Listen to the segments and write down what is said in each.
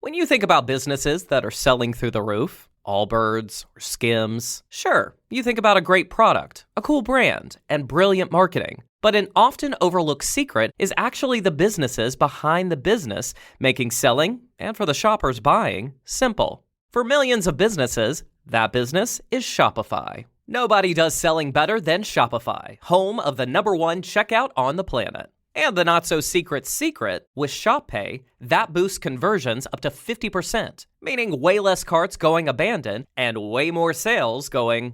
When you think about businesses that are selling through the roof, Allbirds or Skims, sure, you think about a great product, a cool brand, and brilliant marketing. But an often overlooked secret is actually the businesses behind the business, making selling, and for the shoppers buying, simple. For millions of businesses, that business is Shopify. Nobody does selling better than Shopify, home of the #1 checkout on the planet. And the not-so-secret secret, with Shop Pay, that boosts conversions up to 50%, meaning way less carts going abandoned and way more sales going.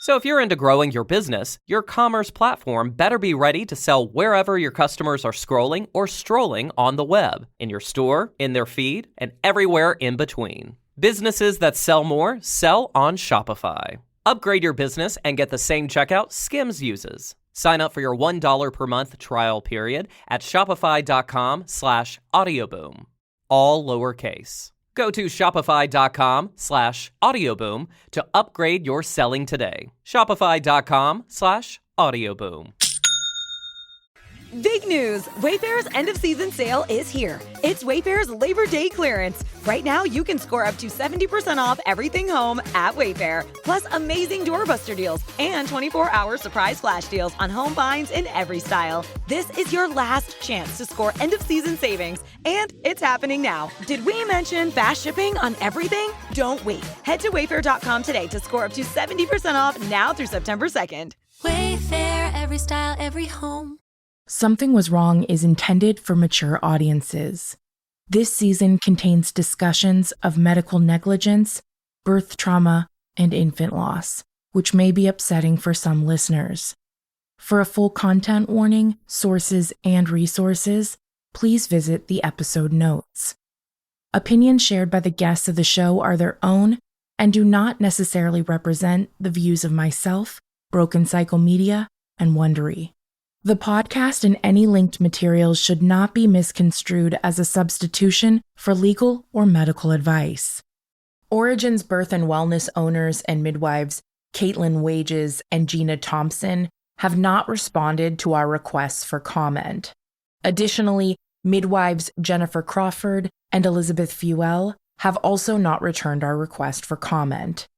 So if you're into growing your business, your commerce platform better be ready to sell wherever your customers are scrolling or strolling on the web, in your store, in their feed, and everywhere in between. Businesses that sell more sell on Shopify. Upgrade your business and get the same checkout Skims uses. Sign up for your $1 per month trial period at shopify.com/audioboom. All lowercase. Go to shopify.com/audioboom to upgrade your selling today. Shopify.com/audioboom. Big news! Wayfair's end-of-season sale is here. It's Wayfair's Labor Day clearance. Right now, you can score up to 70% off everything home at Wayfair. Plus, amazing doorbuster deals and 24-hour surprise flash deals on home finds in every style. This is your last chance to score end-of-season savings, and it's happening now. Did we mention fast shipping on everything? Don't wait. Head to wayfair.com today to score up to 70% off now through September 2nd. Wayfair, every style, every home. Something Was Wrong is intended for mature audiences. This season contains discussions of medical negligence, birth trauma, and infant loss, which may be upsetting for some listeners. For a full content warning, sources, and resources, please visit the episode notes. Opinions shared by the guests of the show are their own and do not necessarily represent the views of myself, Broken Cycle Media, and Wondery. The podcast and any linked materials should not be misconstrued as a substitution for legal or medical advice. Origin's birth and wellness owners and midwives, Caitlin Wages and Gina Thompson, have not responded to our requests for comment. Additionally, midwives Jennifer Crawford and Elizabeth Fuel have also not returned our request for comment.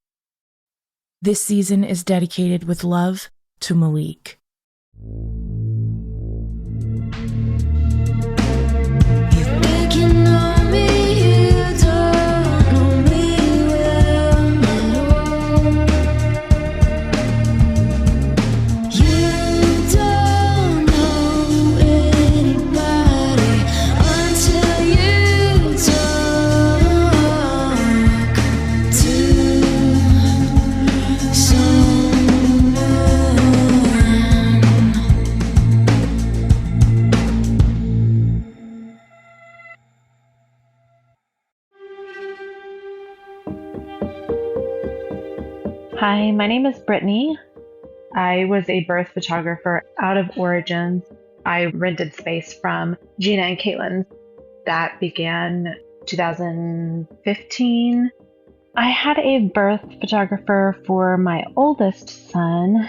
This season is dedicated with love to Malik. Hi, my name is Brittany. I was a birth photographer out of Origins. I rented space from Gina and Caitlin. That began 2015. I had a birth photographer for my oldest son.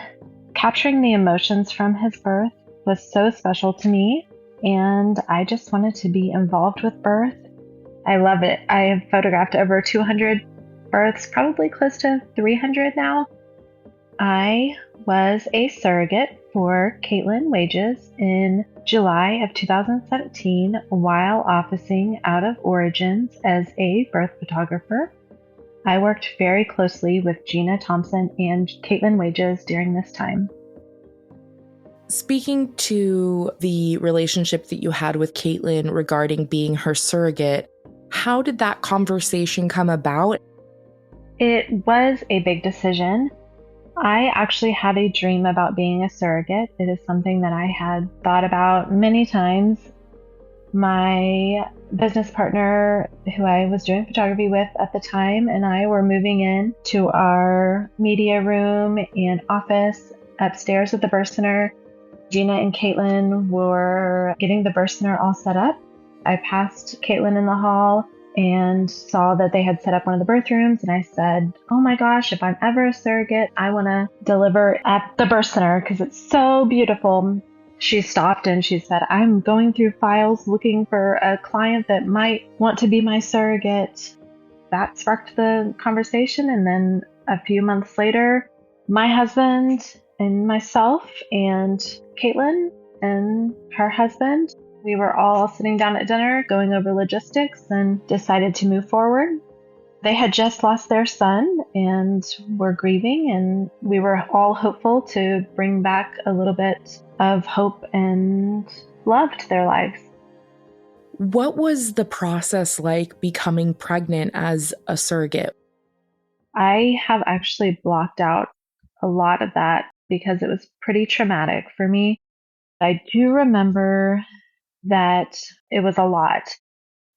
Capturing the emotions from his birth was so special to me, and I just wanted to be involved with birth. I love it. I have photographed over 200 births, probably close to 300 now. I was a surrogate for Caitlin Wages in July of 2017 while officing out of Origins as a birth photographer. I worked very closely with Gina Thompson and Caitlin Wages during this time. Speaking to the relationship that you had with Caitlin regarding being her surrogate, how did that conversation come about? It was a big decision. I actually had a dream about being a surrogate. It is something that I had thought about many times. My business partner, who I was doing photography with at the time, and I were moving in to our media room and office upstairs at the birth center. Gina and Caitlin were getting the birth center all set up. I passed Caitlin in the hall and saw that they had set up one of the birth rooms, and I said, oh my gosh, if I'm ever a surrogate, I want to deliver at the birth center because it's so beautiful. She stopped and she said, "I'm going through files looking for a client that might want to be my surrogate." That sparked the conversation. And then a few months later, my husband and myself and Caitlin and her husband, we were all sitting down at dinner going over logistics and decided to move forward. They had just lost their son and were grieving, and we were all hopeful to bring back a little bit of hope and love to their lives. What was the process like becoming pregnant as a surrogate? I have actually blocked out a lot of that because it was pretty traumatic for me. I do remember that it was a lot.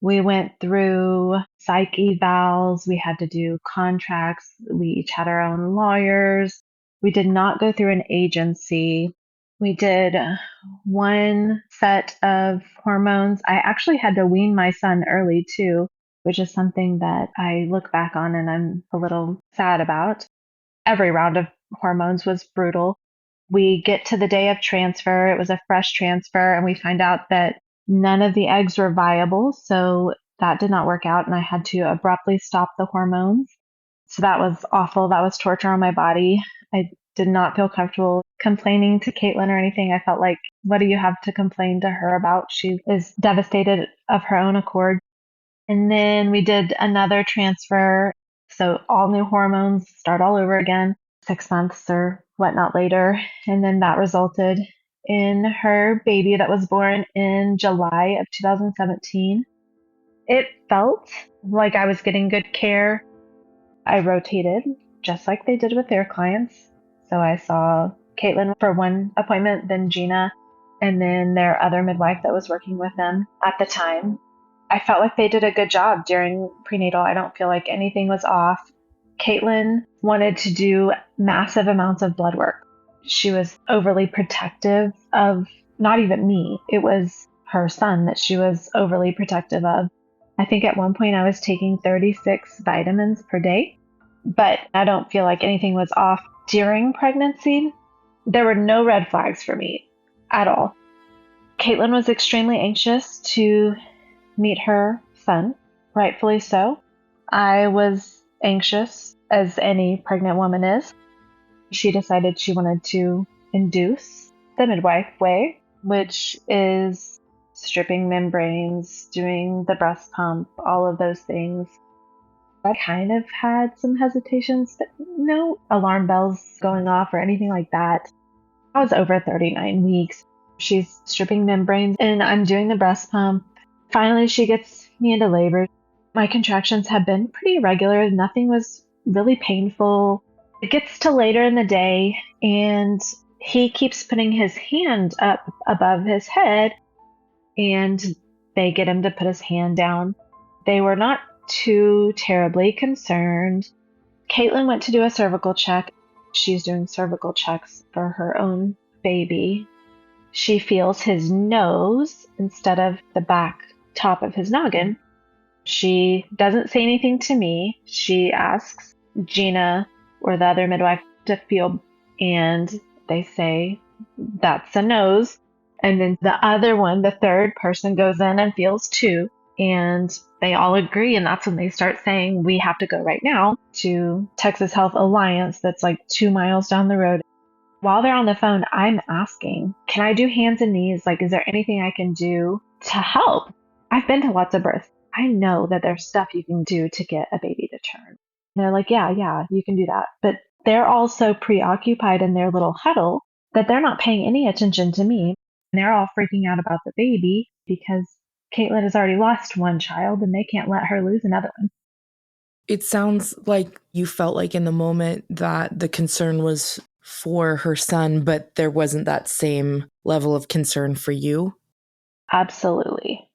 We went through psych evals. We had to do contracts. We each had our own lawyers. We did not go through an agency. We did one set of hormones. I actually had to wean my son early too, which is something that I look back on and I'm a little sad about. Every round of hormones was brutal. We get to the day of transfer. It was a fresh transfer, and we find out that none of the eggs were viable. So that did not work out, and I had to abruptly stop the hormones. So that was awful. That was torture on my body. I did not feel comfortable complaining to Caitlin or anything. I felt like, what do you have to complain to her about? She is devastated of her own accord. And then we did another transfer. So all new hormones, start all over again, 6 months or whatnot later. And then that resulted in her baby that was born in July of 2017. It felt like I was getting good care. I rotated just like they did with their clients. So I saw Caitlin for one appointment, then Gina, and then their other midwife that was working with them at the time. I felt like they did a good job during prenatal. I don't feel like anything was off. Caitlin wanted to do massive amounts of blood work. She was overly protective of not even me. It was her son that she was overly protective of. I think at one point I was taking 36 vitamins per day, but I don't feel like anything was off during pregnancy. There were no red flags for me at all. Caitlin was extremely anxious to meet her son, rightfully so. I was anxious, as any pregnant woman is. She decided she wanted to induce the midwife way, which is stripping membranes, doing the breast pump, all of those things. I kind of had some hesitations, but no alarm bells going off or anything like that. I was over 39 weeks. She's stripping membranes and I'm doing the breast pump. Finally, she gets me into labor. My contractions have been pretty regular. Nothing was really painful. It gets to later in the day and he keeps putting his hand up above his head and they get him to put his hand down. They were not too terribly concerned. Caitlin went to do a cervical check. She's doing cervical checks for her own baby. She feels his nose instead of the back top of his noggin. She doesn't say anything to me. She asks Gina or the other midwife to feel, and they say, "That's a nose." And then the other one, the third person, goes in and feels too. And they all agree. And that's when they start saying, "We have to go right now to Texas Health Alliance that's like 2 miles down the road." While they're on the phone, I'm asking, can I do hands and knees? Like, is there anything I can do to help? I've been to lots of births. I know that there's stuff you can do to get a baby to turn. And they're like, yeah, you can do that. But they're all so preoccupied in their little huddle that they're not paying any attention to me. And they're all freaking out about the baby because Caitlin has already lost one child and they can't let her lose another one. It sounds like you felt like in the moment that the concern was for her son, but there wasn't that same level of concern for you. Absolutely.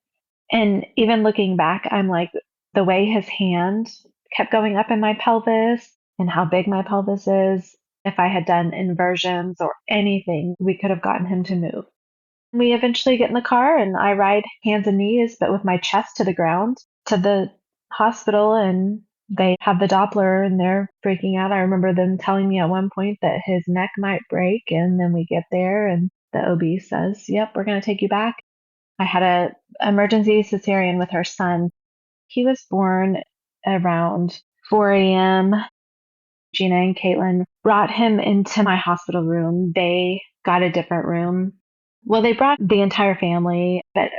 And even looking back, I'm like, the way his hand kept going up in my pelvis and how big my pelvis is, if I had done inversions or anything, we could have gotten him to move. We eventually get in the car and I ride hands and knees, but with my chest to the ground to the hospital, and they have the Doppler and they're freaking out. I remember them telling me at one point that his neck might break, and then we get there and The OB says, yep, we're going to take you back. I had a emergency cesarean with her son. He was born around 4 a.m. Gina and Caitlin brought him into my hospital room. They got a different room. Well, they brought the entire family, but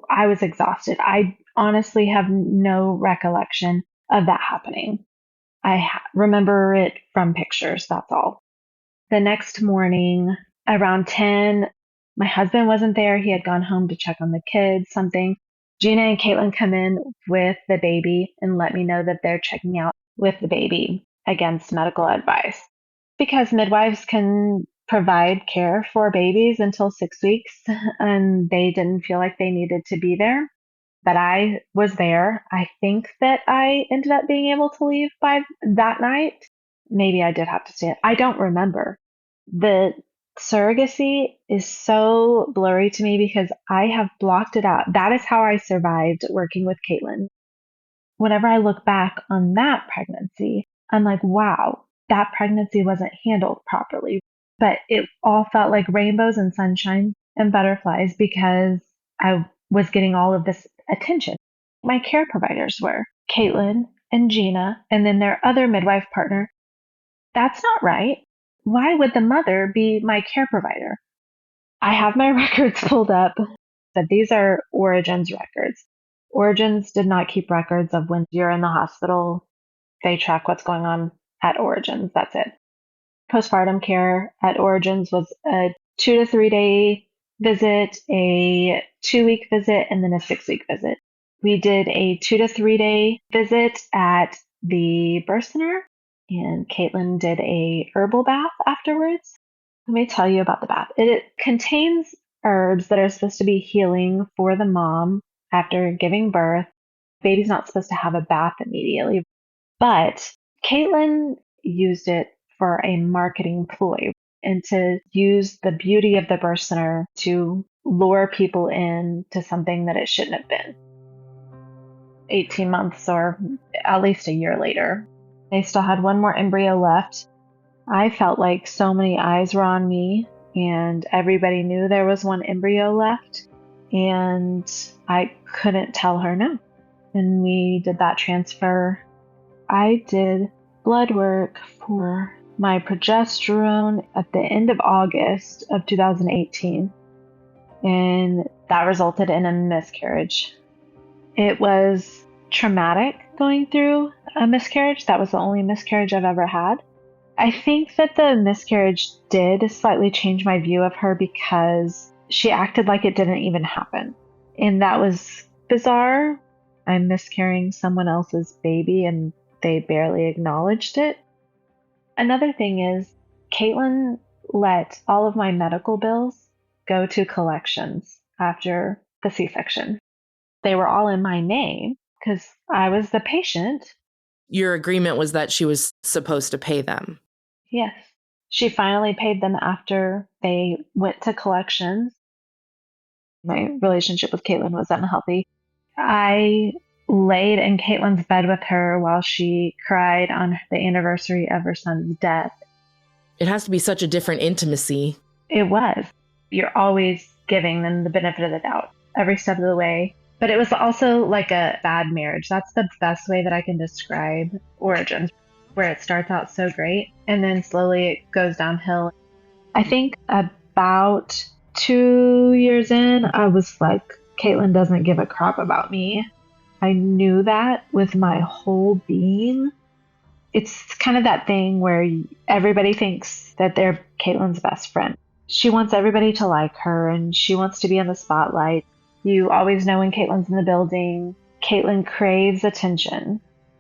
I was exhausted. I honestly have no recollection of that happening. I remember it from pictures, that's all. The next morning, around 10, my husband wasn't there. He had gone home to check on the kids, something. Gina and Caitlin come in with the baby and let me know that they're checking out with the baby against medical advice. Because midwives can provide care for babies until 6 weeks, and they didn't feel like they needed to be there. But I was there. I think that I ended up being able to leave by that night. Maybe I did have to stay. I don't remember. The surrogacy is so blurry to me because I have blocked it out. That is how I survived working with Caitlin. Whenever I look back on that pregnancy, I'm like, wow, that pregnancy wasn't handled properly. But it all felt like rainbows and sunshine and butterflies because I was getting all of this attention. My care providers were Caitlin and Gina, and then their other midwife partner. That's not right. Why would the mother be my care provider? I have my records pulled up, but these are Origins records. Origins did not keep records of when you're in the hospital. They track what's going on at Origins. That's it. Postpartum care at Origins was a 2 to 3 day visit, a 2-week visit, and then a 6-week visit. We did a 2 to 3 day visit at the birth center, and Caitlin did a herbal bath afterwards. Let me tell you about the bath. It contains herbs that are supposed to be healing for the mom after giving birth. Baby's not supposed to have a bath immediately, but Caitlin used it for a marketing ploy and to use the beauty of the birth center to lure people in to something that it shouldn't have been. 18 months or at least a year later, they still had one more embryo left. I felt like so many eyes were on me and everybody knew there was one embryo left, and I couldn't tell her no. And we did that transfer. I did blood work for my progesterone at the end of August of 2018, and that resulted in a miscarriage. It was traumatic going through a miscarriage. That was the only miscarriage I've ever had. I think that the miscarriage did slightly change my view of her because she acted like it didn't even happen. And that was bizarre. I'm miscarrying someone else's baby and they barely acknowledged it. Another thing is, Caitlin let all of my medical bills go to collections after the C-section. They were all in my name because I was the patient. Your agreement was that she was supposed to pay them. Yes. She finally paid them after they went to collections. My relationship with Caitlin was unhealthy. I laid in Caitlin's bed with her while she cried on the anniversary of her son's death. It has to be such a different intimacy. It was. You're always giving them the benefit of the doubt every step of the way. But it was also like a bad marriage. That's the best way that I can describe Origins, where it starts out so great and then slowly it goes downhill. I think about 2 years in, I was like, Caitlin doesn't give a crap about me. I knew that with my whole being. It's kind of that thing where everybody thinks that they're Caitlin's best friend. She wants everybody to like her and she wants to be in the spotlight. You always know when Caitlin's in the building. Caitlin craves attention.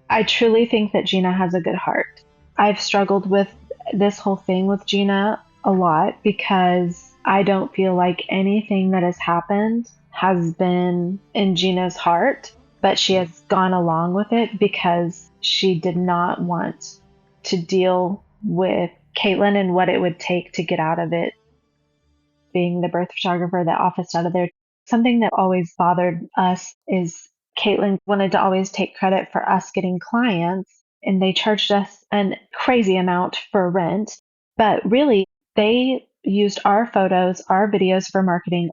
I truly think that Gina has a good heart. I've struggled with this whole thing with Gina a lot because I don't feel like anything that has happened has been in Gina's heart, but she has gone along with it because she did not want to deal with Caitlin and what it would take to get out of it. Being the birth photographer that officed out of there, something that always bothered us is Caitlin wanted to always take credit for us getting clients, and they charged us a crazy amount for rent. But really, they used our photos, our videos for marketing.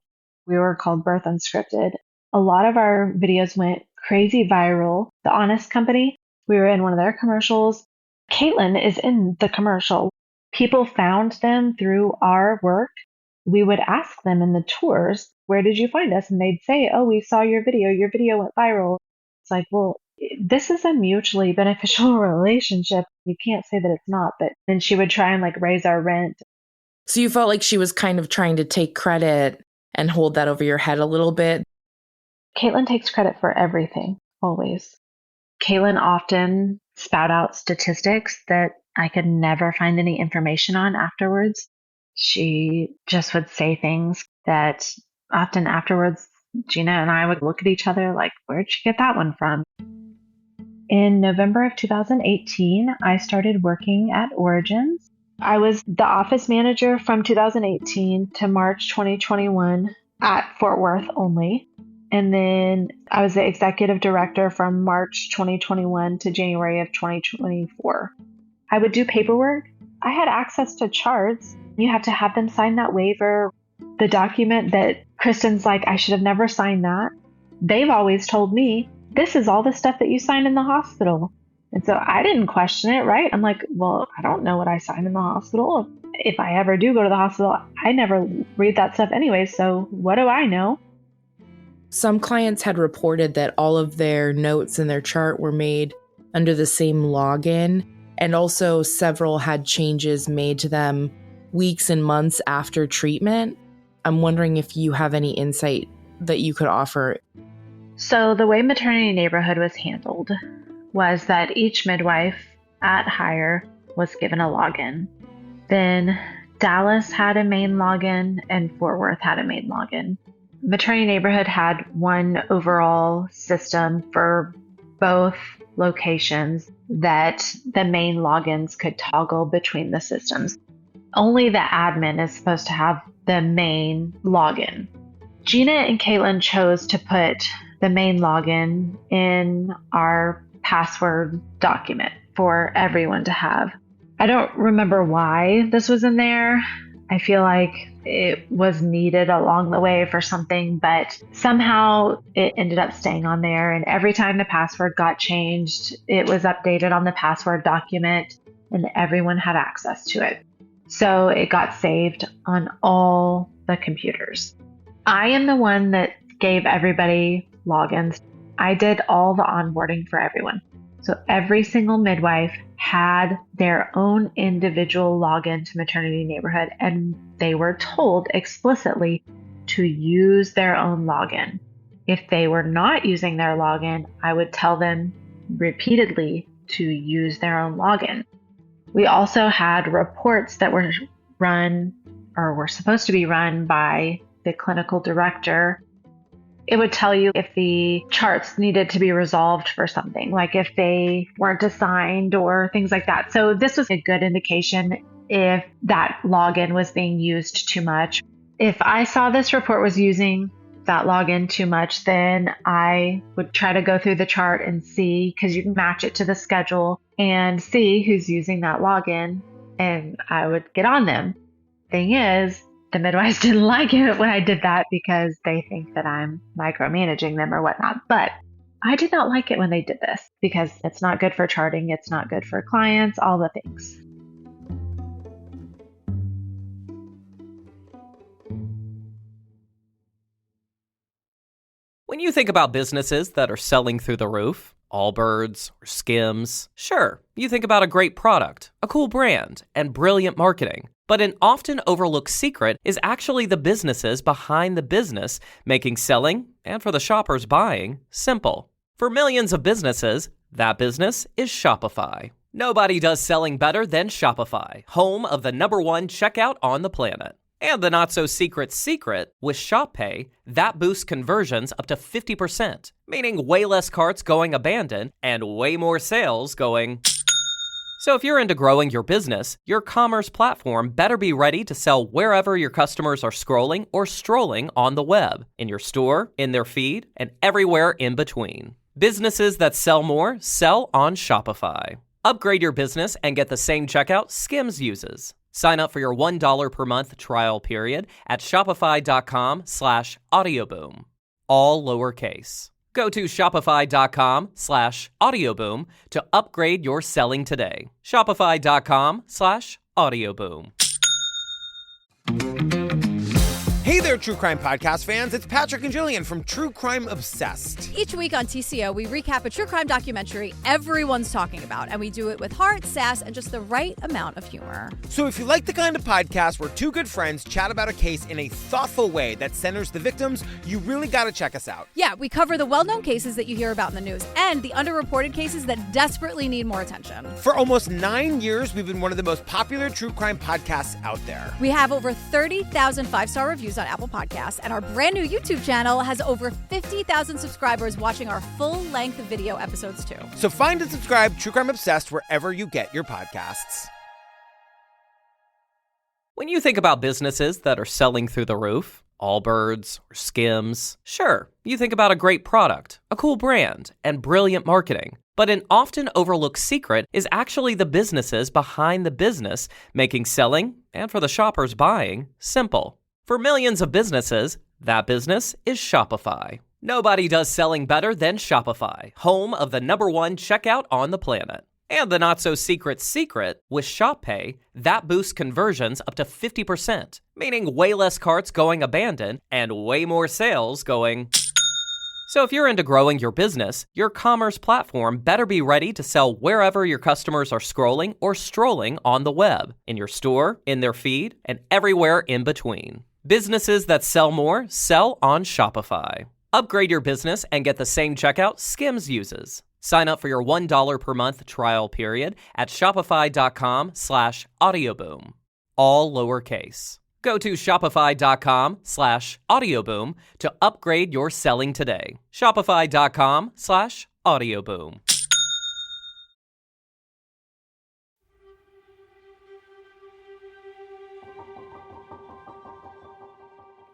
We were called Birth Unscripted. A lot of our videos went crazy viral. The Honest Company, we were in one of their commercials. Caitlin is in the commercial. People found them through our work. We would ask them in the tours, where did you find us? And they'd say, oh, we saw your video went viral. It's like, well, this is a mutually beneficial relationship. You can't say that it's not, but then she would try and raise our rent. So you felt like she was kind of trying to take credit and hold that over your head a little bit? Caitlin takes credit for everything, always. Caitlin often spout out statistics that I could never find any information on afterwards. She just would say things that often afterwards, Gina and I would look at each other like, where'd she get that one from? In November of 2018, I started working at Origins. I was the office manager from 2018 to March 2021 at Fort Worth only. And then I was the executive director from March 2021 to January of 2024. I would do paperwork. I had access to charts. You have to have them sign that waiver. The document that Kristen's like, I should have never signed that. They've always told me, this is all the stuff that you signed in the hospital. And so I didn't question it, right? I'm like, well, I don't know what I signed in the hospital. If I ever do go to the hospital, I never read that stuff anyway. So what do I know? Some clients had reported that all of their notes in their chart were made under the same login, and also several had changes made to them weeks and months after treatment. I'm wondering if you have any insight that you could offer. So the way Maternity Neighborhood was handled was that each midwife at hire was given a login. Then Dallas had a main login and Fort Worth had a main login. Maternity Neighborhood had one overall system for both locations that the main logins could toggle between the systems. Only the admin is supposed to have the main login. Gina and Caitlin chose to put the main login in our password document for everyone to have. I don't remember why this was in there. I feel like it was needed along the way for something, but somehow it ended up staying on there. And every time the password got changed, it was updated on the password document and everyone had access to it. So it got saved on all the computers. I am the one that gave everybody logins. I did all the onboarding for everyone. So every single midwife had their own individual login to Maternity Neighborhood, and they were told explicitly to use their own login. If they were not using their login, I would tell them repeatedly to use their own login. We also had reports that were run or were supposed to be run by the clinical director. It would tell you if the charts needed to be resolved for something, like if they weren't assigned or things like that. So this was a good indication if that login was being used too much. If I saw this report was using that login too much, then I would try to go through the chart and see, because you can match it to the schedule and see who's using that login, and I would get on them. Thing is, the midwives didn't like it when I did that because they think that I'm micromanaging them or whatnot. But I did not like it when they did this because it's not good for charting. It's not good for clients, all the things. When you think about businesses that are selling through the roof, Allbirds or Skims, sure, you think about a great product, a cool brand, and brilliant marketing. But an often overlooked secret is actually the businesses behind the business, making selling, and for the shoppers buying, simple. For millions of businesses, that business is Shopify. Nobody does selling better than Shopify, home of the #1 checkout on the planet. And the not-so-secret secret, with Shop Pay, that boosts conversions up to 50%, meaning way less carts going abandoned and way more sales going... So if you're into growing your business, your commerce platform better be ready to sell wherever your customers are scrolling or strolling on the web, in your store, in their feed, and everywhere in between. Businesses that sell more sell on Shopify. Upgrade your business and get the same checkout Skims uses. Sign up for your $1 per month trial period at shopify.com/audioboom. All lowercase. Go to shopify.com/audioboom to upgrade your selling today. Shopify.com/audioboom. Hey there, True Crime Podcast fans. It's Patrick and Jillian from True Crime Obsessed. Each week on TCO, we recap a true crime documentary everyone's talking about, and we do it with heart, sass, and just the right amount of humor. So if you like the kind of podcast where two good friends chat about a case in a thoughtful way that centers the victims, you really gotta check us out. Yeah, we cover the well-known cases that you hear about in the news and the underreported cases that desperately need more attention. For almost 9 years, we've been one of the most popular true crime podcasts out there. We have over 30,000 five-star reviews on Apple Podcasts, and our brand new YouTube channel has over 50,000 subscribers watching our full-length video episodes too. So find and subscribe True Crime Obsessed wherever you get your podcasts. When you think about businesses that are selling through the roof, Allbirds or Skims, sure, you think about a great product, a cool brand, and brilliant marketing. But an often overlooked secret is actually the businesses behind the business, making selling, and for the shoppers buying, simple. For millions of businesses, that business is Shopify. Nobody does selling better than Shopify, home of the #1 checkout on the planet. And the not-so-secret secret, with Shop Pay, that boosts conversions up to 50%, meaning way less carts going abandoned and way more sales going. So if you're into growing your business, your commerce platform better be ready to sell wherever your customers are scrolling or strolling on the web, in your store, in their feed, and everywhere in between. Businesses that sell more sell on Shopify. Upgrade your business and get the same checkout Skims uses. Sign up for your $1 per month trial period at shopify.com/audioboom. All lowercase. Go to shopify.com/audioboom to upgrade your selling today. Shopify.com/audioboom.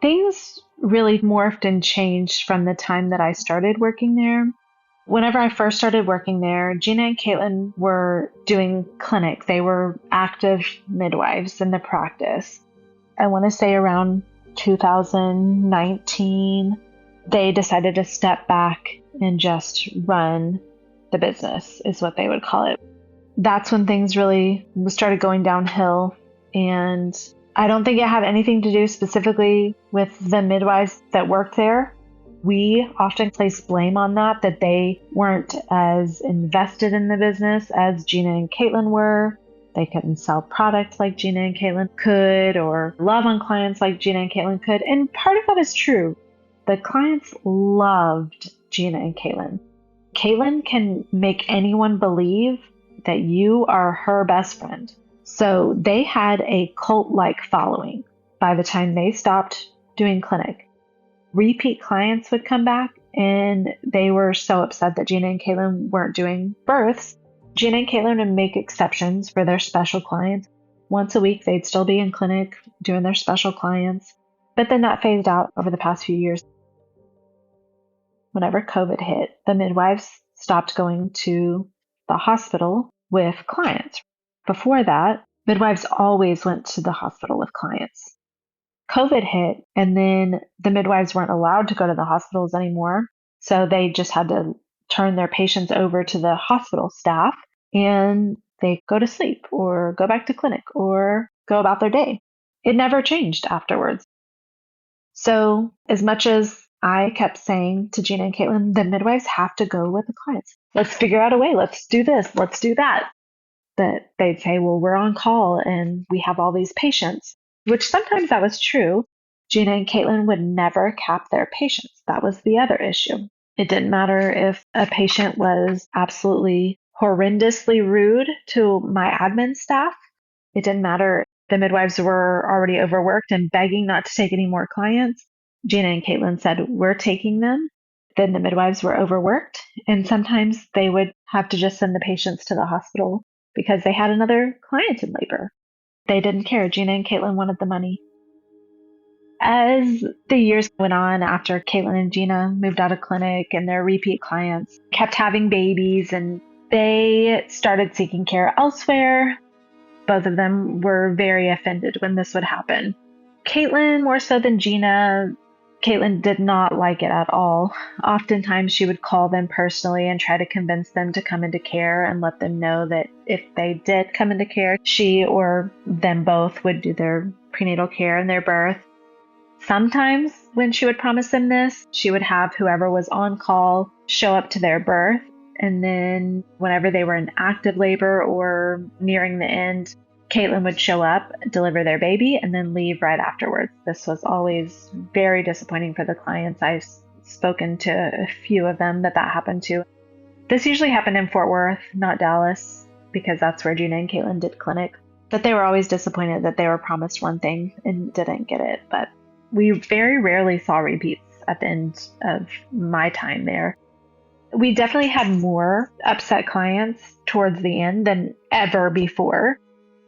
Things really morphed and changed from the time that I started working there. Whenever I first started working there, Gina and Caitlin were doing clinic. They were active midwives in the practice. I want to say around 2019, they decided to step back and just run the business, is what they would call it. That's when things really started going downhill, and I don't think it had anything to do specifically with the midwives that worked there. We often place blame on that they weren't as invested in the business as Gina and Caitlin were. They couldn't sell products like Gina and Caitlin could, or love on clients like Gina and Caitlin could. And part of that is true. The clients loved Gina and Caitlin. Caitlin can make anyone believe that you are her best friend. So they had a cult-like following by the time they stopped doing clinic. Repeat clients would come back, and they were so upset that Gina and Caitlin weren't doing births. Gina and Caitlin would make exceptions for their special clients. Once a week, they'd still be in clinic doing their special clients. But then that phased out over the past few years. Whenever COVID hit, the midwives stopped going to the hospital with clients. Before that, midwives always went to the hospital with clients. COVID hit, and then the midwives weren't allowed to go to the hospitals anymore. So they just had to turn their patients over to the hospital staff, and they go to sleep or go back to clinic or go about their day. It never changed afterwards. So as much as I kept saying to Gina and Caitlin, the midwives have to go with the clients. Let's figure out a way. Let's do this. Let's do that. That they'd say, well, we're on call and we have all these patients, which sometimes that was true. Gina and Caitlin would never cap their patients. That was the other issue. It didn't matter if a patient was absolutely horrendously rude to my admin staff. It didn't matter if the midwives were already overworked and begging not to take any more clients. Gina and Caitlin said, we're taking them. Then the midwives were overworked, and sometimes they would have to just send the patients to the hospital because they had another client in labor. They didn't care. Gina and Caitlin wanted the money. As the years went on, after Caitlin and Gina moved out of clinic and their repeat clients kept having babies and they started seeking care elsewhere, Both of them were very offended when this would happen. Caitlin, more so than Gina, Caitlin did not like it at all. Oftentimes she would call them personally and try to convince them to come into care and let them know that if they did come into care, she or them both would do their prenatal care and their birth. Sometimes when she would promise them this, she would have whoever was on call show up to their birth. And then whenever they were in active labor or nearing the end, Caitlin would show up, deliver their baby, and then leave right afterwards. This was always very disappointing for the clients. I've spoken to a few of them that happened to. This usually happened in Fort Worth, not Dallas, because that's where Gina and Caitlin did clinic. But they were always disappointed that they were promised one thing and didn't get it. But we very rarely saw repeats at the end of my time there. We definitely had more upset clients towards the end than ever before.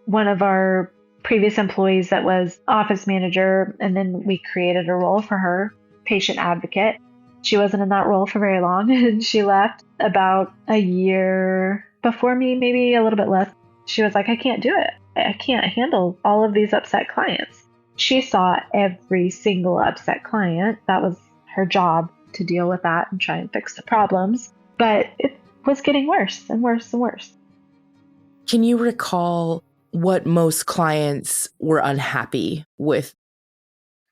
One of our previous employees that was office manager, and then we created a role for her, patient advocate. She wasn't in that role for very long, and she left about a year before me, maybe a little bit less. She was like, I can't do it. I can't handle all of these upset clients. She saw every single upset client. That was her job, to deal with that and try and fix the problems. But it was getting worse and worse and worse. Can you recall what most clients were unhappy with?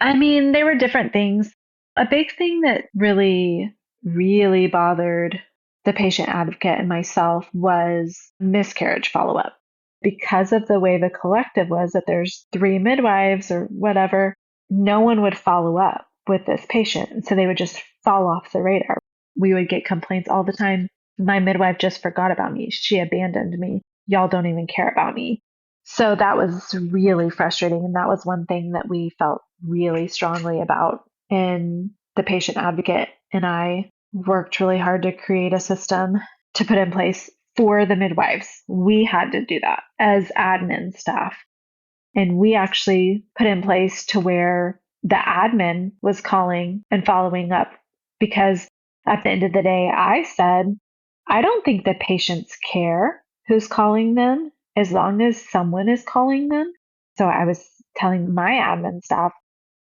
I mean, there were different things. A big thing that really, really bothered the patient advocate and myself was miscarriage follow-up. Because of the way the collective was that there's 3 midwives or whatever, no one would follow up with this patient. And so they would just fall off the radar. We would get complaints all the time. My midwife just forgot about me. She abandoned me. Y'all don't even care about me. So that was really frustrating. And that was one thing that we felt really strongly about. And the patient advocate and I worked really hard to create a system to put in place for the midwives. We had to do that as admin staff. And we actually put in place to where the admin was calling and following up, because at the end of the day, I said, I don't think the patients care who's calling them as long as someone is calling them. So I was telling my admin staff,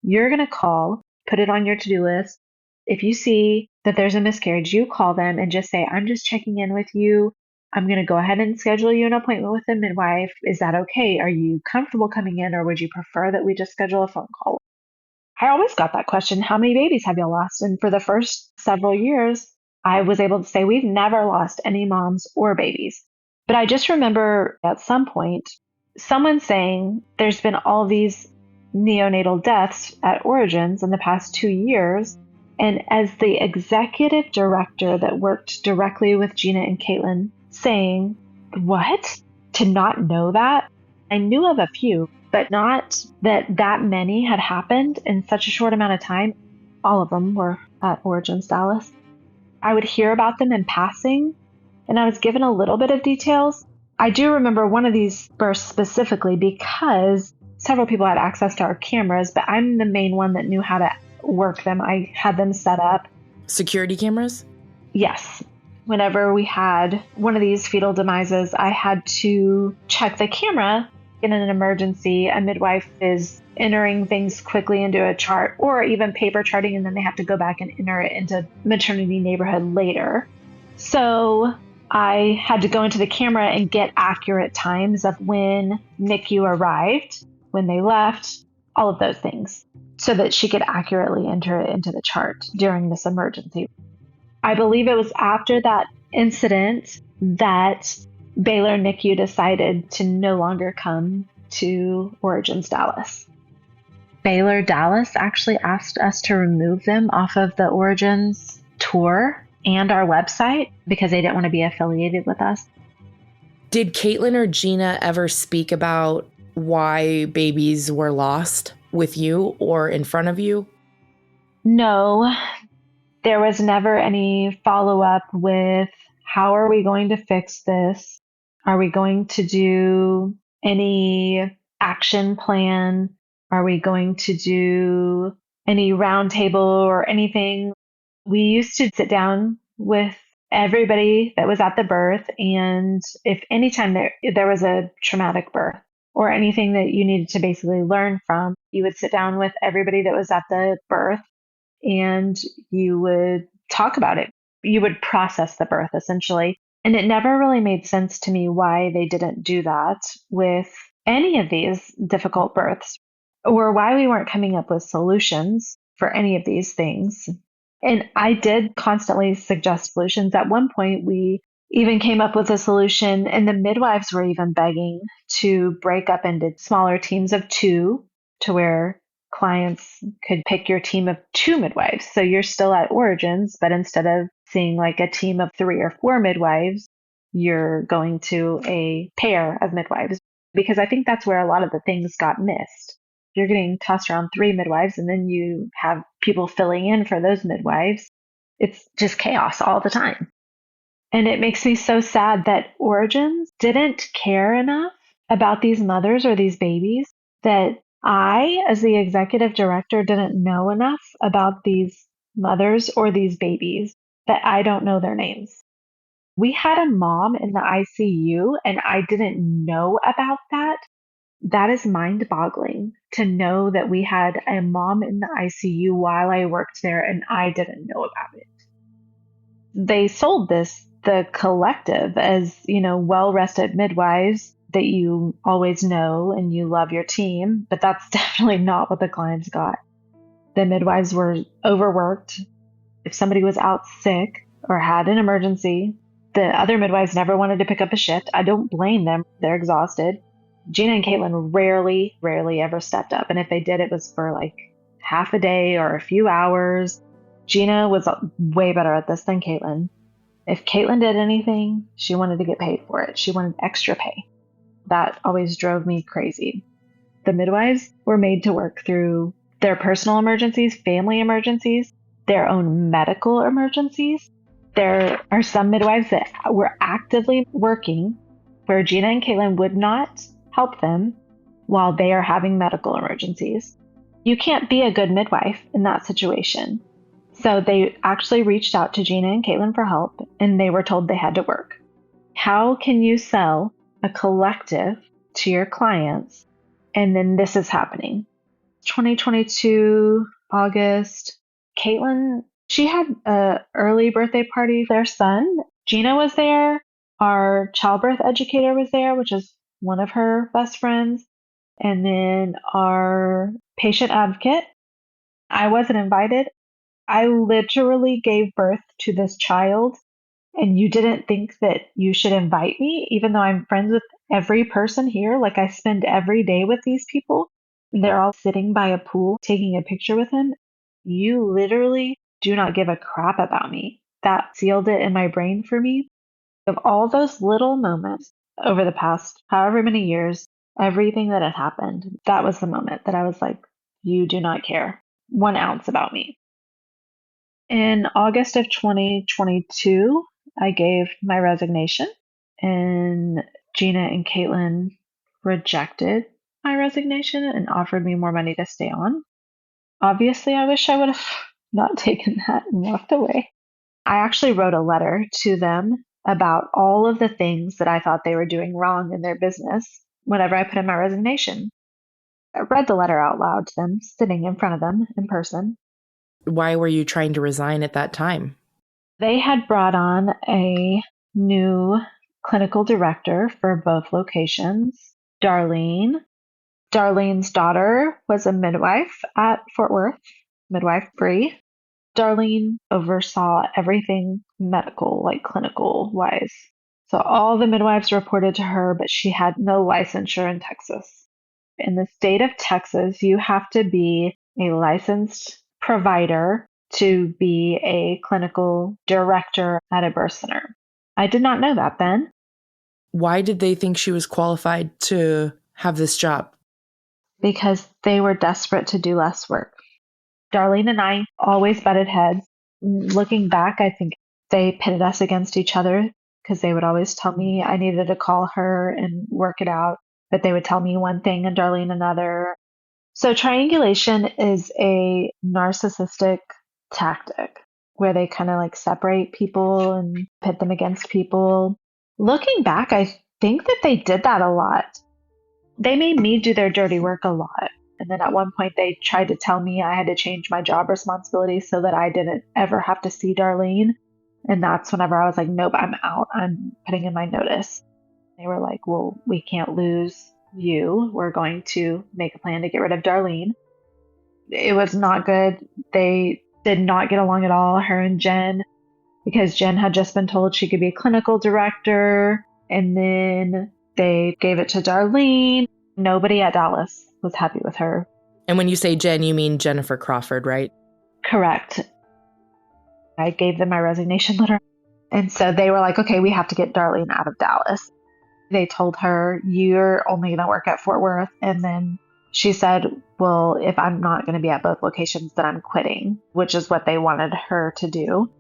you're going to call, put it on your to-do list. If you see that there's a miscarriage, you call them and just say, I'm just checking in with you. I'm going to go ahead and schedule you an appointment with a midwife. Is that okay? Are you comfortable coming in, or would you prefer that we just schedule a phone call? I always got that question, how many babies have you lost? And for the first several years, I was able to say we've never lost any moms or babies. But I just remember at some point, someone saying there's been all these neonatal deaths at Origins in the past 2 years. And as the executive director that worked directly with Gina and Caitlin, saying, what? To not know that? I knew of a few, but not that many had happened in such a short amount of time. All of them were at Origins Dallas. I would hear about them in passing, and I was given a little bit of details. I do remember one of these births specifically because several people had access to our cameras, but I'm the main one that knew how to work them. I had them set up. Security cameras? Yes. Whenever we had one of these fetal demises, I had to check the camera. In an emergency, a midwife is entering things quickly into a chart or even paper charting, and then they have to go back and enter it into maternity neighborhood later. So I had to go into the camera and get accurate times of when NICU arrived, when they left, all of those things, so that she could accurately enter it into the chart during this emergency. I believe it was after that incident that Baylor NICU decided to no longer come to Origins Dallas. Baylor Dallas actually asked us to remove them off of the Origins tour and our website because they didn't want to be affiliated with us. Did Caitlin or Gina ever speak about why babies were lost with you or in front of you? No, there was never any follow-up with how are we going to fix this? Are we going to do any action plan? Are we going to do any roundtable or anything? We used to sit down with everybody that was at the birth, and if anytime there was a traumatic birth, or anything that you needed to basically learn from. You would sit down with everybody that was at the birth and you would talk about it. You would process the birth essentially. And it never really made sense to me why they didn't do that with any of these difficult births, or why we weren't coming up with solutions for any of these things. And I did constantly suggest solutions. At one point, we even came up with a solution, and the midwives were even begging to break up into smaller teams of 2 to where clients could pick your team of 2 midwives. So you're still at origins, but instead of seeing like a team of 3 or 4 midwives, you're going to a pair of midwives. Because I think that's where a lot of the things got missed. You're getting tossed around 3 midwives, and then you have people filling in for those midwives. It's just chaos all the time. And it makes me so sad that Origins didn't care enough about these mothers or these babies, that I, as the executive director, didn't know enough about these mothers or these babies that I don't know their names. We had a mom in the ICU and I didn't know about that. That is mind-boggling to know that we had a mom in the ICU while I worked there and I didn't know about it. They sold the collective, as, well-rested midwives that you always know and you love your team, but that's definitely not what the clients got. The midwives were overworked. If somebody was out sick or had an emergency, the other midwives never wanted to pick up a shift. I don't blame them. They're exhausted. Gina and Caitlin rarely ever stepped up. And if they did, it was for like half a day or a few hours. Gina was way better at this than Caitlin. If Caitlin did anything, she wanted to get paid for it. She wanted extra pay. That always drove me crazy. The midwives were made to work through their personal emergencies, family emergencies, their own medical emergencies. There are some midwives that were actively working where Gina and Caitlin would not help them while they are having medical emergencies. You can't be a good midwife in that situation. So they actually reached out to Gina and Caitlin for help, and they were told they had to work. How can you sell a collective to your clients and then this is happening? 2022, August, Caitlin, she had an early birthday party for their son. Gina was there. Our childbirth educator was there, which is one of her best friends. And then our patient advocate. I wasn't invited. I literally gave birth to this child, and you didn't think that you should invite me, even though I'm friends with every person here. Like, I spend every day with these people. They're all sitting by a pool taking a picture with him. You literally do not give a crap about me. That sealed it in my brain for me. Of all those little moments over the past however many years, everything that had happened, that was the moment that I was like, you do not care 1 ounce about me. In August of 2022, I gave my resignation, and Gina and Caitlin rejected my resignation and offered me more money to stay on. Obviously, I wish I would have not taken that and walked away. I actually wrote a letter to them about all of the things that I thought they were doing wrong in their business whenever I put in my resignation. I read the letter out loud to them, sitting in front of them in person. Why were you trying to resign at that time? They had brought on a new clinical director for both locations, Darlene. Darlene's daughter was a midwife at Fort Worth, Midwifery. Darlene oversaw everything medical, like clinical wise. So all the midwives reported to her, but she had no licensure in Texas. In the state of Texas, you have to be a licensed provider to be a clinical director at a birth center. I did not know that then. Why did they think she was qualified to have this job? Because they were desperate to do less work. Darlene and I always butted heads. Looking back, I think they pitted us against each other because they would always tell me I needed to call her and work it out, but they would tell me one thing and Darlene another. So triangulation is a narcissistic tactic where they kind of like separate people and pit them against people. Looking back, I think that they did that a lot. They made me do their dirty work a lot. And then at one point they tried to tell me I had to change my job responsibilities so that I didn't ever have to see Darlene. And that's whenever I was like, nope, I'm out. I'm putting in my notice. They were like, well, we can't lose you. We're going to make a plan to get rid of Darlene. It was not good. They did not get along at all, her and Jen, because Jen had just been told she could be a clinical director. And then they gave it to Darlene. Nobody at Dallas was happy with her. And when you say Jen, you mean Jennifer Crawford, right? Correct. I gave them my resignation letter. And so they were like, okay, we have to get Darlene out of Dallas. They told her, you're only going to work at Fort Worth. And then she said, well, if I'm not going to be at both locations, then I'm quitting, which is what they wanted her to do.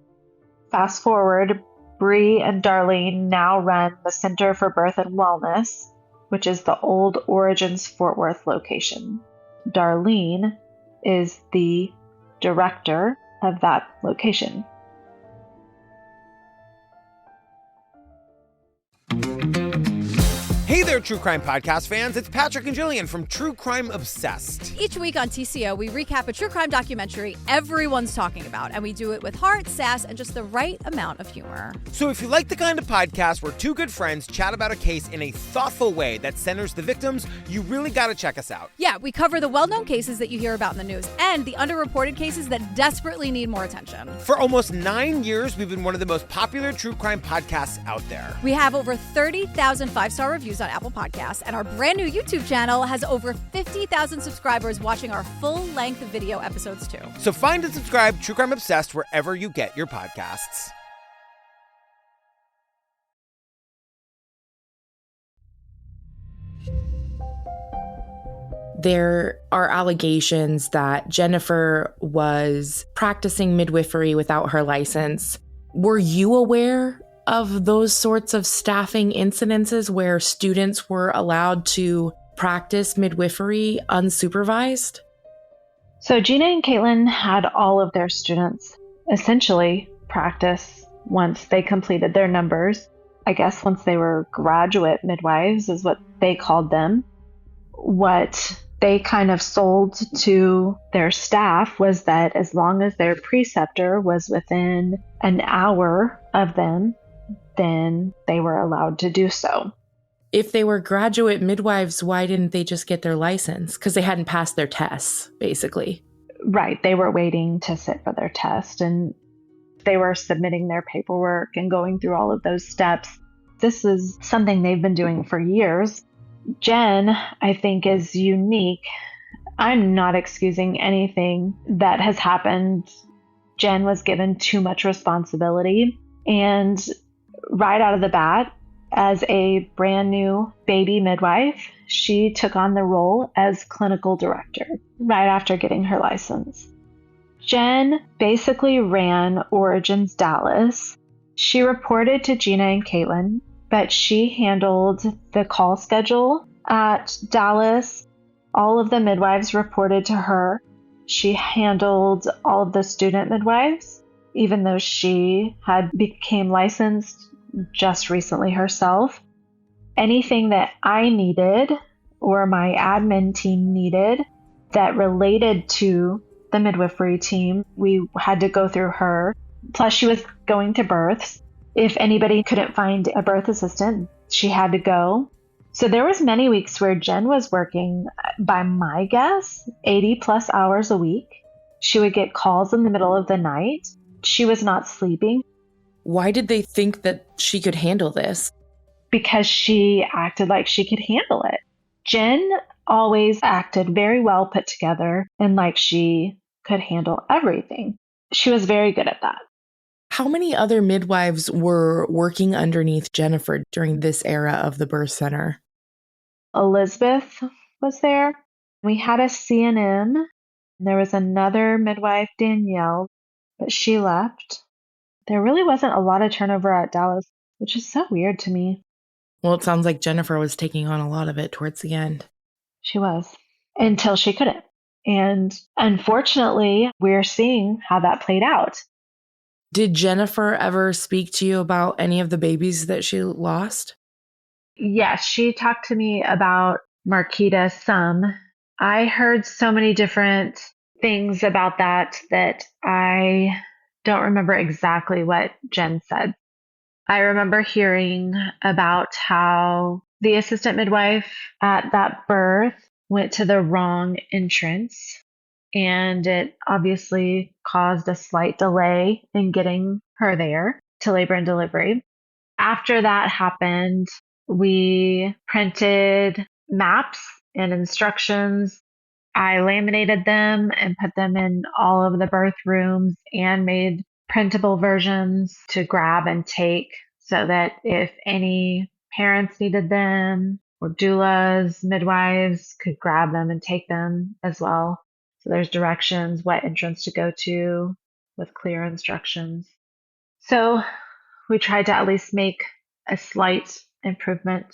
Fast forward, Bree and Darlene now run the Center for Birth and Wellness, which is the old Origins Fort Worth location. Darlene is the director of that location. Hey there, True Crime Podcast fans. It's Patrick and Jillian from True Crime Obsessed. Each week on TCO, we recap a true crime documentary everyone's talking about, and we do it with heart, sass, and just the right amount of humor. So if you like the kind of podcast where two good friends chat about a case in a thoughtful way that centers the victims, you really got to check us out. Yeah, we cover the well-known cases that you hear about in the news and the underreported cases that desperately need more attention. For almost 9 years, we've been one of the most popular true crime podcasts out there. We have over 30,000 five-star reviews on Apple Podcasts, and our brand new YouTube channel has over 50,000 subscribers watching our full-length video episodes too. So find and subscribe True Crime Obsessed wherever you get your podcasts. There are allegations that Jennifer was practicing midwifery without her license. Were you aware of those sorts of staffing incidences where students were allowed to practice midwifery unsupervised? So Gina and Caitlin had all of their students essentially practice once they completed their numbers. I guess once they were graduate midwives is what they called them. What they kind of sold to their staff was that as long as their preceptor was within an hour of them, then they were allowed to do so. If they were graduate midwives, why didn't they just get their license? Because they hadn't passed their tests, basically. Right. They were waiting to sit for their test, and they were submitting their paperwork and going through all of those steps. This is something they've been doing for years. Jen, I think, is unique. I'm not excusing anything that has happened. Jen was given too much responsibility, and right out of the bat, as a brand new baby midwife, she took on the role as clinical director right after getting her license. Jen basically ran Origins Dallas. She reported to Gina and Caitlin, but she handled the call schedule at Dallas. All of the midwives reported to her. She handled all of the student midwives, even though she had became licensed just recently herself. Anything that I needed or my admin team needed that related to the midwifery team, we had to go through her. Plus, she was going to births. If anybody couldn't find a birth assistant, she had to go. So there was many weeks where Jen was working, by my guess, 80 plus hours a week. She would get calls in the middle of the night. She was not sleeping. Why did they think that she could handle this? Because she acted like she could handle it. Jen always acted very well put together and like she could handle everything. She was very good at that. How many other midwives were working underneath Jennifer during this era of the birth center? Elizabeth was there. We had a CNM. There was another midwife, Danielle, but she left. There really wasn't a lot of turnover at Dallas, which is so weird to me. Well, it sounds like Jennifer was taking on a lot of it towards the end. She was, until she couldn't. And unfortunately, we're seeing how that played out. Did Jennifer ever speak to you about any of the babies that she lost? Yes, she talked to me about Marquita some. I heard so many different things about that I don't remember exactly what Jen said. I remember hearing about how the assistant midwife at that birth went to the wrong entrance, and it obviously caused a slight delay in getting her there to labor and delivery. After that happened, we printed maps and instructions. I laminated them and put them in all of the birth rooms and made printable versions to grab and take so that if any parents needed them or doulas, midwives could grab them and take them as well. So there's directions, what entrance to go to with clear instructions. So we tried to at least make a slight improvement.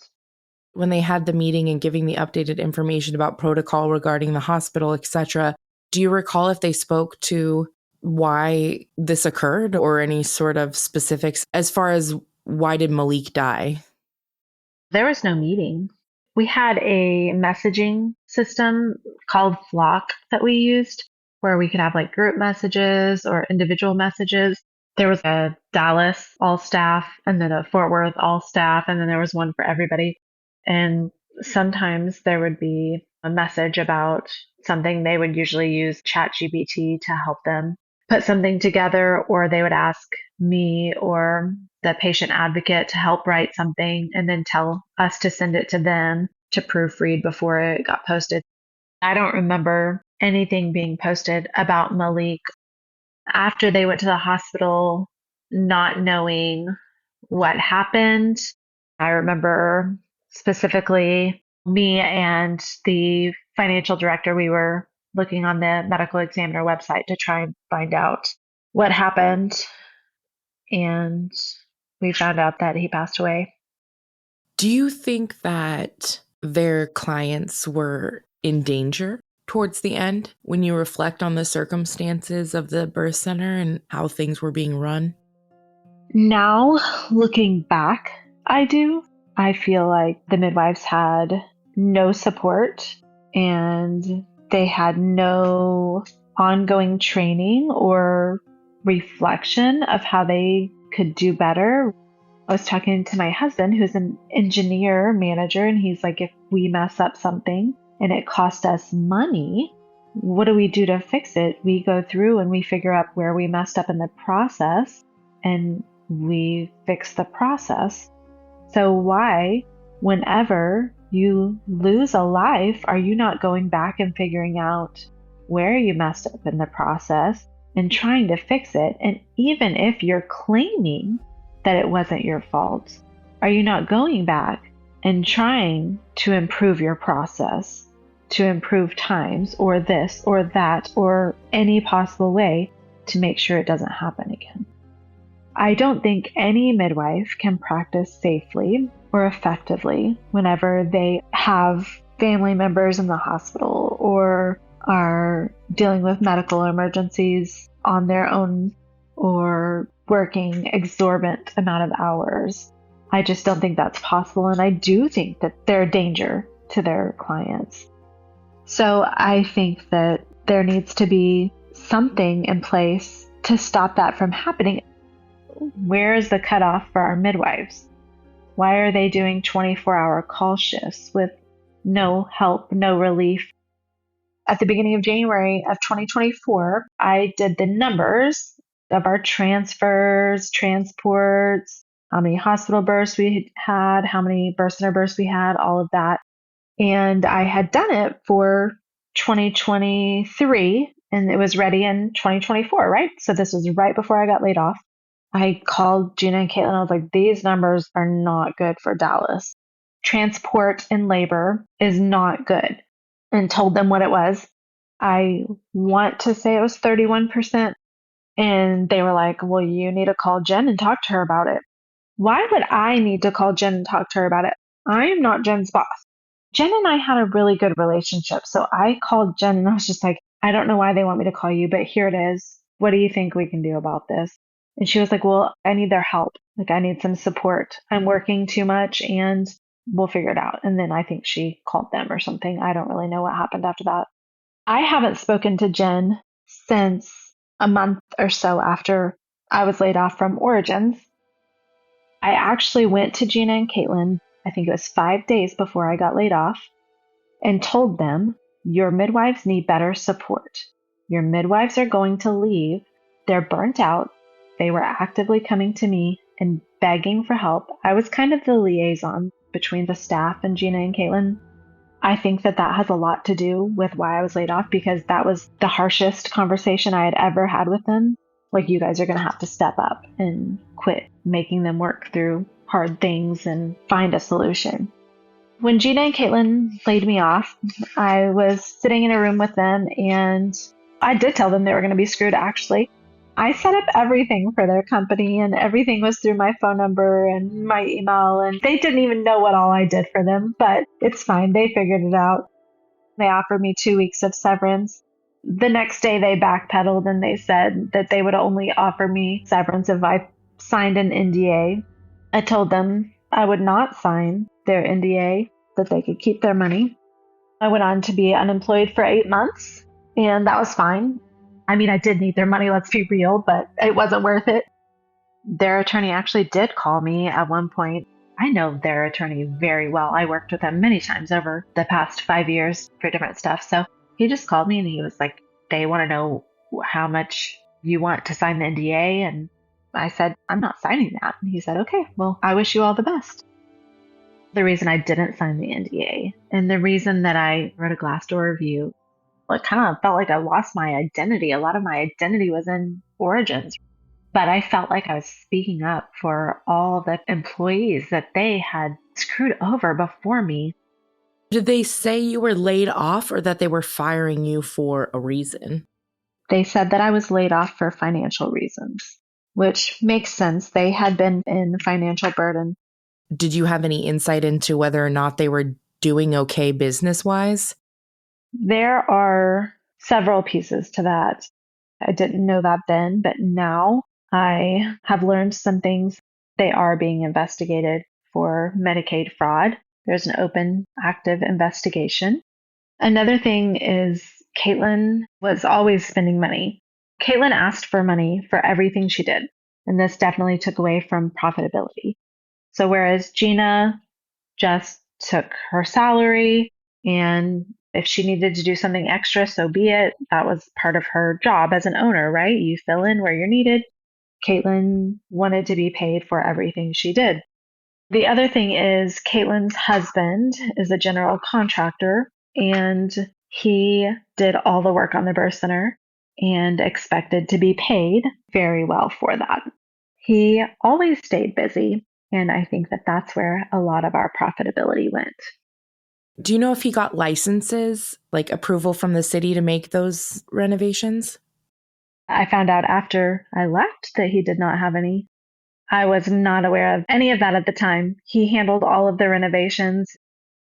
When they had the meeting and giving the updated information about protocol regarding the hospital, etc., do you recall if they spoke to why this occurred or any sort of specifics as far as why did Malik die? There was no meeting. We had a messaging system called Flock that we used where we could have like group messages or individual messages. There was a Dallas all staff and then a Fort Worth all staff, and then there was one for everybody. And sometimes there would be a message about something. They would usually use ChatGPT to help them put something together, or they would ask me or the patient advocate to help write something and then tell us to send it to them to proofread before it got posted. I don't remember anything being posted about Malik. After they went to the hospital, not knowing what happened, I remember specifically me and the financial director, we were looking on the medical examiner website to try and find out what happened. And we found out that he passed away. Do you think that their clients were in danger towards the end when you reflect on the circumstances of the birth center and how things were being run? Now, looking back, I do. I feel like the midwives had no support and they had no ongoing training or reflection of how they could do better. I was talking to my husband, who's an engineer manager, and he's like, if we mess up something and it costs us money, what do we do to fix it? We go through and we figure out where we messed up in the process and we fix the process. So why, whenever you lose a life, are you not going back and figuring out where you messed up in the process and trying to fix it? And even if you're claiming that it wasn't your fault, are you not going back and trying to improve your process, to improve times or this or that or any possible way to make sure it doesn't happen again? I don't think any midwife can practice safely or effectively whenever they have family members in the hospital or are dealing with medical emergencies on their own or working exorbitant amount of hours. I just don't think that's possible, and I do think that they're a danger to their clients. So I think that there needs to be something in place to stop that from happening. Where is the cutoff for our midwives? Why are they doing 24-hour call shifts with no help, no relief? At the beginning of January of 2024, I did the numbers of our transfers, transports, how many hospital births we had, how many birth center births we had, all of that. And I had done it for 2023, and it was ready in 2024, right? So this was right before I got laid off. I called Gina and Caitlin. I was like, these numbers are not good for Dallas. Transport and labor is not good. And told them what it was. I want to say it was 31%. And they were like, well, you need to call Jen and talk to her about it. Why would I need to call Jen and talk to her about it? I am not Jen's boss. Jen and I had a really good relationship. So I called Jen and I was just like, I don't know why they want me to call you, but here it is. What do you think we can do about this? And she was like, well, I need their help. Like, I need some support. I'm working too much and we'll figure it out. And then I think she called them or something. I don't really know what happened after that. I haven't spoken to Jen since a month or so after I was laid off from Origins. I actually went to Gina and Caitlin, I think it was 5 days before I got laid off, and told them, your midwives need better support. Your midwives are going to leave. They're burnt out. They were actively coming to me and begging for help. I was kind of the liaison between the staff and Gina and Caitlin. I think that has a lot to do with why I was laid off, because that was the harshest conversation I had ever had with them. Like, you guys are going to have to step up and quit making them work through hard things and find a solution. When Gina and Caitlin laid me off, I was sitting in a room with them, and I did tell them they were going to be screwed, actually. I set up everything for their company, and everything was through my phone number and my email, and they didn't even know what all I did for them, but it's fine. They figured it out. They offered me 2 weeks of severance. The next day they backpedaled and they said that they would only offer me severance if I signed an NDA. I told them I would not sign their NDA, that they could keep their money. I went on to be unemployed for 8 months, and that was fine. I mean, I did need their money, let's be real, but it wasn't worth it. Their attorney actually did call me at one point. I know their attorney very well. I worked with them many times over the past 5 years for different stuff. So he just called me and he was like, they want to know how much you want to sign the NDA. And I said, I'm not signing that. And he said, okay, well, I wish you all the best. The reason I didn't sign the NDA and the reason that I wrote a Glassdoor review, it kind of felt like I lost my identity. A lot of my identity was in Origins, but I felt like I was speaking up for all the employees that they had screwed over before me. Did they say you were laid off or that they were firing you for a reason? They said that I was laid off for financial reasons, which makes sense. They had been in financial burden. Did you have any insight into whether or not they were doing okay business-wise? There are several pieces to that. I didn't know that then, but now I have learned some things. They are being investigated for Medicaid fraud. There's an open, active investigation. Another thing is Caitlin was always spending money. Caitlin asked for money for everything she did, and this definitely took away from profitability. So whereas Gina just took her salary, and if she needed to do something extra, so be it. That was part of her job as an owner, right? You fill in where you're needed. Caitlin wanted to be paid for everything she did. The other thing is Caitlin's husband is a general contractor, and he did all the work on the birth center and expected to be paid very well for that. He always stayed busy, and I think that that's where a lot of our profitability went. Do you know if he got licenses, like approval from the city to make those renovations? I found out after I left that he did not have any. I was not aware of any of that at the time. He handled all of the renovations.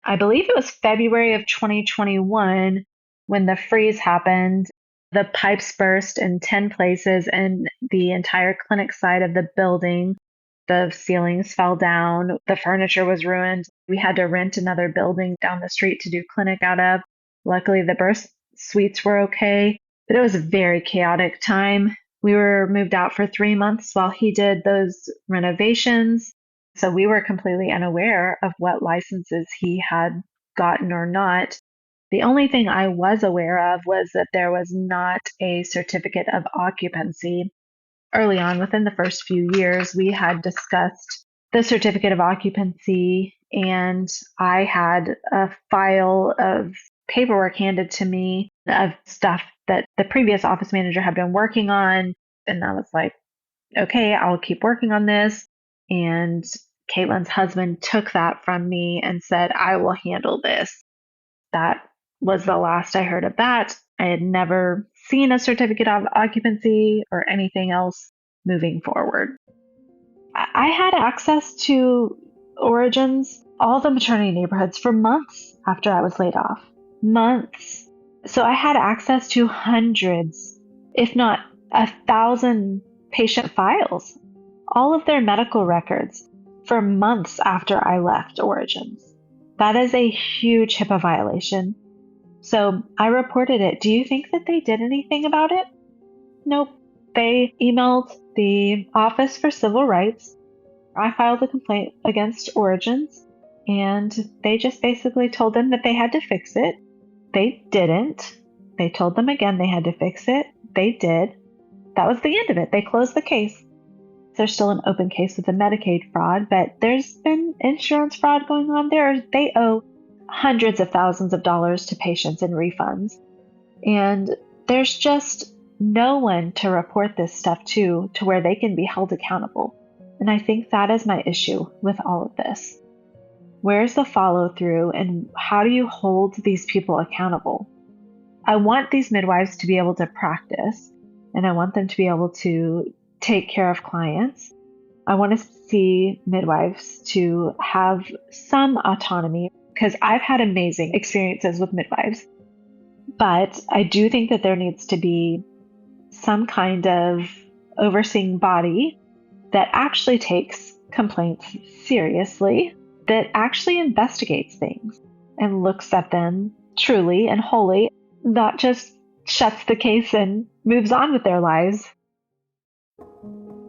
I believe it was February of 2021 when the freeze happened. The pipes burst in 10 places and the entire clinic side of the building. The ceilings fell down. The furniture was ruined. We had to rent another building down the street to do clinic out of. Luckily, the birth suites were okay, but it was a very chaotic time. We were moved out for 3 months while he did those renovations. So we were completely unaware of what licenses he had gotten or not. The only thing I was aware of was that there was not a certificate of occupancy. Early on, within the first few years, we had discussed the certificate of occupancy, and I had a file of paperwork handed to me of stuff that the previous office manager had been working on. And I was like, okay, I'll keep working on this. And Caitlin's husband took that from me and said, I will handle this. That was the last I heard of that. I had never seen a certificate of occupancy or anything else moving forward. I had access to Origins, all the maternity neighborhoods, for months after I was laid off. Months. So I had access to hundreds, if not 1,000 patient files, all of their medical records, for months after I left Origins. That is a huge HIPAA violation. So I reported it. Do you think that they did anything about it? Nope. They emailed the Office for Civil Rights. I filed a complaint against Origins, and they just basically told them that they had to fix it. They didn't. They told them again they had to fix it. They did. That was the end of it. They closed the case. There's still an open case with the Medicaid fraud, but there's been insurance fraud going on there. They owe hundreds of thousands of dollars to patients in refunds. And there's just no one to report this stuff to where they can be held accountable. And I think that is my issue with all of this. Where's the follow through, and how do you hold these people accountable? I want these midwives to be able to practice, and I want them to be able to take care of clients. I want to see midwives to have some autonomy, because I've had amazing experiences with midwives. But I do think that there needs to be some kind of overseeing body that actually takes complaints seriously, that actually investigates things and looks at them truly and wholly, not just shuts the case and moves on with their lives.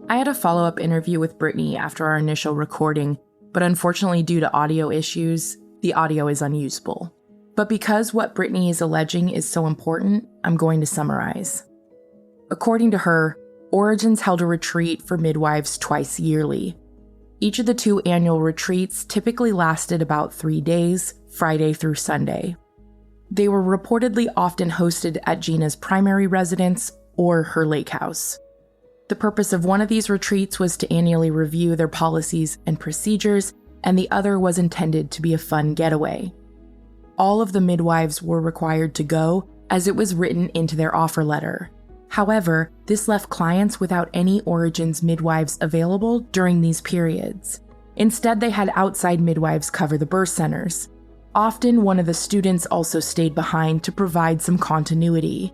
I had a follow-up interview with Brittany after our initial recording, but unfortunately due to audio issues, the audio is unusable. But because what Brittany is alleging is so important, I'm going to summarize. According to her, Origins held a retreat for midwives twice yearly. Each of the 2 annual retreats typically lasted about 3 days, Friday through Sunday. They were reportedly often hosted at Gina's primary residence or her lake house. The purpose of one of these retreats was to annually review their policies and procedures, and the other was intended to be a fun getaway. All of the midwives were required to go, as it was written into their offer letter. However, this left clients without any Origins midwives available during these periods. Instead, they had outside midwives cover the birth centers. Often, one of the students also stayed behind to provide some continuity.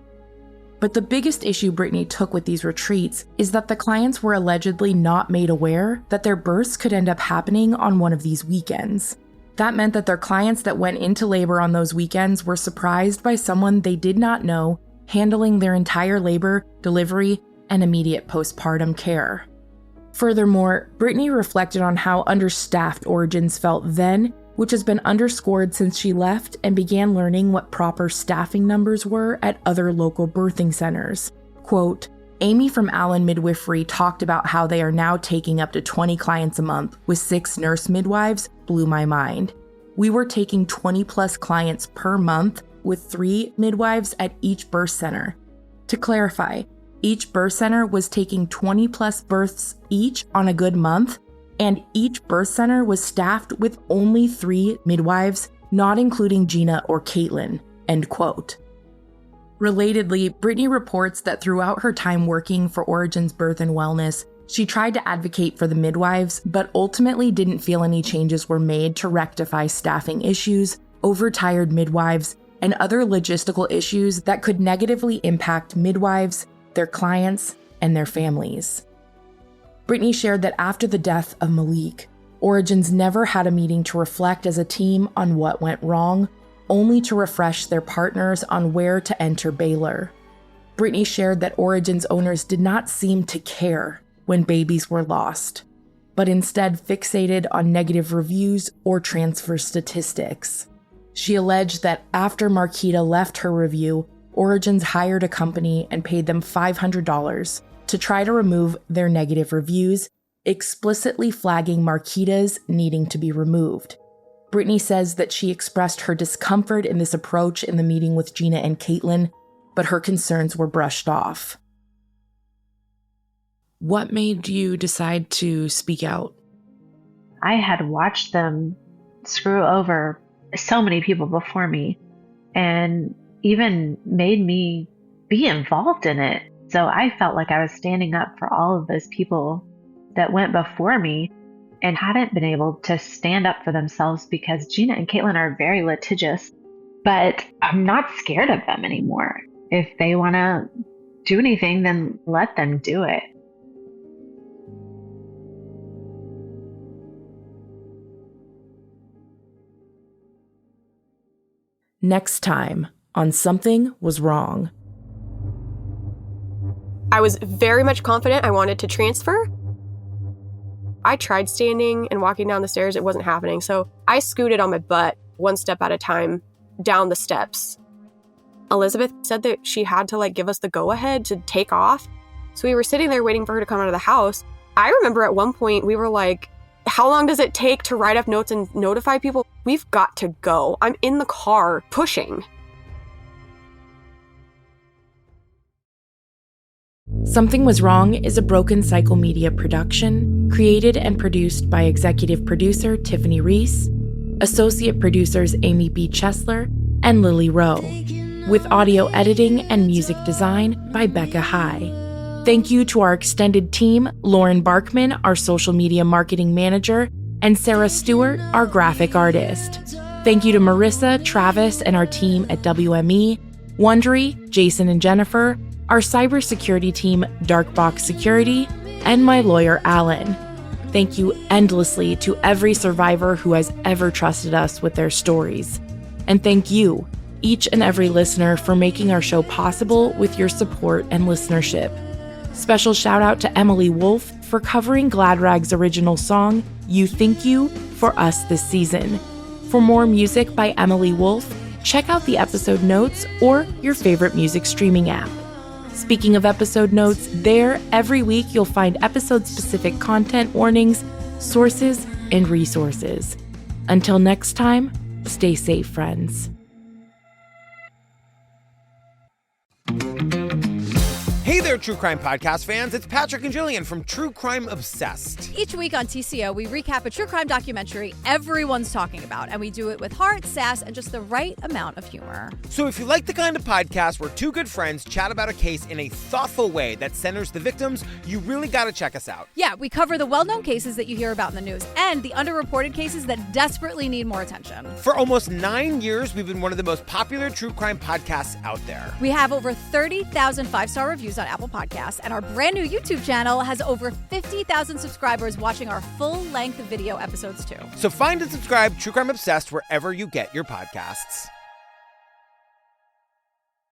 But the biggest issue Brittany took with these retreats is that the clients were allegedly not made aware that their births could end up happening on one of these weekends. That meant that their clients that went into labor on those weekends were surprised by someone they did not know handling their entire labor, delivery, and immediate postpartum care. Furthermore, Brittany reflected on how understaffed Origins felt then, which has been underscored since she left and began learning what proper staffing numbers were at other local birthing centers. Quote, Amy from Allen Midwifery talked about how they are now taking up to 20 clients a month with 6 nurse midwives blew my mind. We were taking 20 plus clients per month with 3 midwives at each birth center. To clarify, each birth center was taking 20 plus births each on a good month, and each birth center was staffed with only 3 midwives, not including Gina or Caitlin, end quote. Relatedly, Brittany reports that throughout her time working for Origins Birth and Wellness, she tried to advocate for the midwives, but ultimately didn't feel any changes were made to rectify staffing issues, overtired midwives, and other logistical issues that could negatively impact midwives, their clients, and their families. Brittany shared that after the death of Malik, Origins never had a meeting to reflect as a team on what went wrong, only to refresh their partners on where to enter Baylor. Brittany shared that Origins owners did not seem to care when babies were lost, but instead fixated on negative reviews or transfer statistics. She alleged that after Marquita left her review, Origins hired a company and paid them $500 to try to remove their negative reviews, explicitly flagging Marquita's needing to be removed. Brittany says that she expressed her discomfort in this approach in the meeting with Gina and Caitlin, but her concerns were brushed off. What made you decide to speak out? I had watched them screw over so many people before me and even made me be involved in it. So I felt like I was standing up for all of those people that went before me and hadn't been able to stand up for themselves, because Gina and Caitlin are very litigious, but I'm not scared of them anymore. If they want to do anything, then let them do it. Next time on Something Was Wrong. I was very much confident I wanted to transfer. I tried standing and walking down the stairs. It wasn't happening. So I scooted on my butt one step at a time down the steps. Elizabeth said that she had to give us the go-ahead to take off. So we were sitting there waiting for her to come out of the house. I remember at one point we were like, how long does it take to write up notes and notify people? We've got to go. I'm in the car pushing. Something Was Wrong is a Broken Cycle Media production, created and produced by executive producer Tiffany Reese, associate producers Amy B. Chesler and Lily Rowe, with audio editing and music design by Becca High. Thank you to our extended team, Lauren Barkman, our social media marketing manager, and Sarah Stewart, our graphic artist. Thank you to Marissa, Travis, and our team at WME, Wondery, Jason and Jennifer, our cybersecurity team, Darkbox Security, and my lawyer, Alan. Thank you endlessly to every survivor who has ever trusted us with their stories. And thank you, each and every listener, for making our show possible with your support and listenership. Special shout out to Emily Wolf for covering Gladrag's original song, You Think You, for us this season. For more music by Emily Wolf, check out the episode notes or your favorite music streaming app. Speaking of episode notes, there every week you'll find episode-specific content warnings, sources, and resources. Until next time, stay safe, friends. Hey there, True Crime Podcast fans. It's Patrick and Jillian from True Crime Obsessed. Each week on TCO, we recap a true crime documentary everyone's talking about, and we do it with heart, sass, and just the right amount of humor. So if you like the kind of podcast where two good friends chat about a case in a thoughtful way that centers the victims, you really got to check us out. Yeah, we cover the well-known cases that you hear about in the news and the underreported cases that desperately need more attention. For almost 9 years, we've been one of the most popular true crime podcasts out there. We have over 30,000 five-star reviews on Apple Podcasts, and our brand new YouTube channel has over 50,000 subscribers watching our full-length video episodes too. So find and subscribe True Crime Obsessed wherever you get your podcasts.